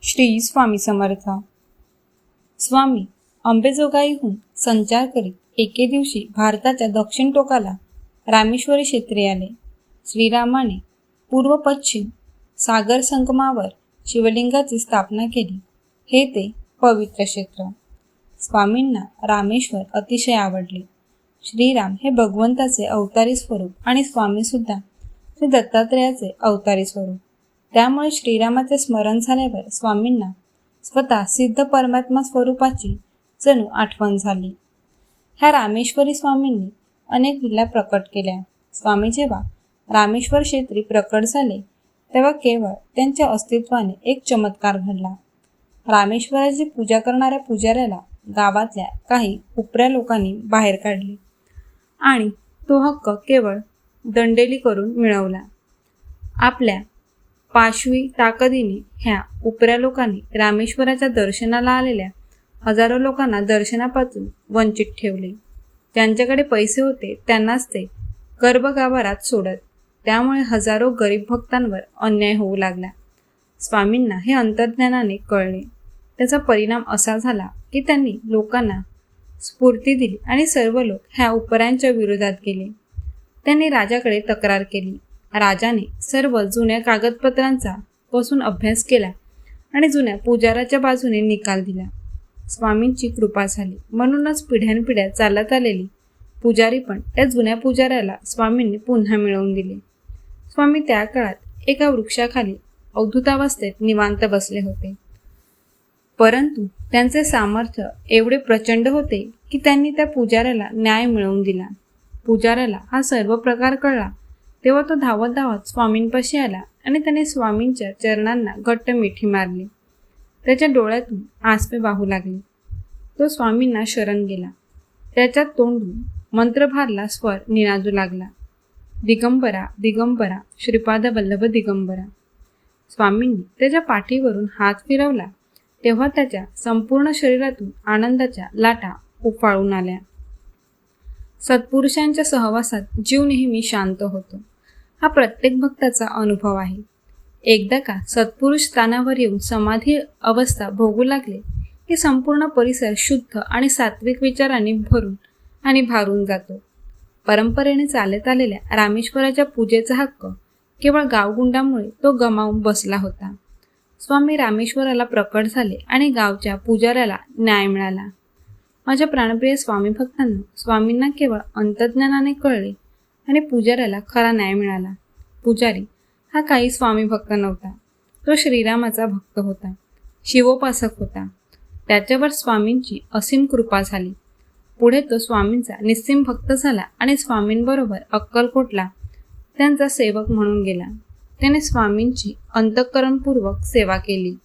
श्री स्वामी समर्थ. स्वामी अंबेजोगाईहून संचार करीत एके दिवशी भारताच्या दक्षिण टोकाला रामेश्वरी क्षेत्री आले. श्रीरामाने पूर्व पश्चिम सागर संगमावर शिवलिंगाची स्थापना केली. हे ते पवित्र क्षेत्र. स्वामींना रामेश्वर अतिशय आवडले. श्रीराम हे भगवंताचे अवतारी स्वरूप आणि स्वामी सुद्धा श्री दत्तात्रेयाचे अवतारी स्वरूप. त्यामुळे श्रीरामाचे स्मरण झाल्यावर स्वामींना स्वतः सिद्ध परमात्मा स्वरूपाची जणू आठवण झाली. ह्या रामेश्वरी स्वामींनी अनेक लीला प्रकट केल्या. स्वामी जेव्हा रामेश्वर क्षेत्री प्रकट झाले तेव्हा केवळ त्यांच्या अस्तित्वाने एक चमत्कार घडला. रामेश्वराची पूजा करणाऱ्या पुजाऱ्याला गावातल्या काही उपऱ्या लोकांनी बाहेर काढले आणि तो हक्क केवळ दंडेली करून मिळवला. आपल्या पाशवी ताकदीने ह्या उपऱ्या लोकांनी रामेश्वराच्या दर्शनाला आलेल्या हजारो लोकांना दर्शनापासून वंचित ठेवले. ज्यांच्याकडे पैसे होते त्यांनाच ते गर्भगाभारात सोडत. त्यामुळे हजारो गरीब भक्तांवर अन्याय होऊ लागला. स्वामींना हे अंतर्ज्ञानाने कळले. त्याचा परिणाम असा झाला की त्यांनी लोकांना स्फूर्ती दिली आणि सर्व लोक ह्या उपऱ्यांच्या विरोधात गेले. त्यांनी राजाकडे तक्रार केली. राजाने सर्व जुन्या कागदपत्रांचा पासून अभ्यास केला आणि जुन्या पुजाराच्या बाजूने निकाल दिला. स्वामींची कृपा झाली. म्हणूनच पिढ्यानपिढ्या चालत आलेली पुजारी पण त्या जुन्या पुजाऱ्याला स्वामींनी पुन्हा मिळवून दिले. स्वामी त्या काळात एका वृक्षाखाली अवधूतावस्थेत निवांत बसले होते. परंतु त्यांचे सामर्थ्य एवढे प्रचंड होते की त्यांनी त्या पुजाऱ्याला न्याय मिळवून दिला. पुजाऱ्याला हा सर्व प्रकार कळला तेव्हा तो धावत धावत स्वामींपाशी आला आणि त्याने स्वामींच्या चरणांना घट्ट मिठी मारली. त्याच्या डोळ्यातून आसवे वाहू लागले. तो स्वामींना शरण गेला. त्याच्या तोंडून मंत्रभारला स्वर निनादू लागला. दिगंबरा दिगंबरा श्रीपाद वल्लभ दिगंबरा. स्वामींनी त्याच्या पाठीवरून हात फिरवला तेव्हा त्याच्या संपूर्ण शरीरातून आनंदाच्या लाटा उफाळून आल्या. सत्पुरुषांच्या सहवासात जीव नेहमी शांत होतो. हा प्रत्येक भक्ताचा अनुभव आहे. एकदा का सत्पुरुष स्थानावर येऊन समाधी अवस्था भोगू लागले की संपूर्ण परिसर शुद्ध आणि सात्विक विचारांनी भरून आणि भारून जातो. परंपरेने चालत आलेल्या रामेश्वराच्या पूजेचा हक्क केवळ गावगुंडामुळे तो गमावून बसला होता. स्वामी रामेश्वराला प्रकट झाले आणि गावच्या पुजाऱ्याला न्याय मिळाला. माझ्या प्राणप्रिय स्वामी भक्तांना, स्वामींना केवळ अंतर्ज्ञानाने कळले आणि पुजाऱ्याला खरा न्याय मिळाला. पुजारी हा काही स्वामी भक्त नव्हता. तो श्रीरामाचा भक्त होता, शिवोपासक होता. त्याच्यावर स्वामींची असीम कृपा झाली. पुढे तो स्वामींचा निस्सीम भक्त झाला आणि स्वामींबरोबर अक्कलकोटला त्यांचा सेवक म्हणून गेला. त्याने स्वामींची अंतःकरणपूर्वक सेवा केली.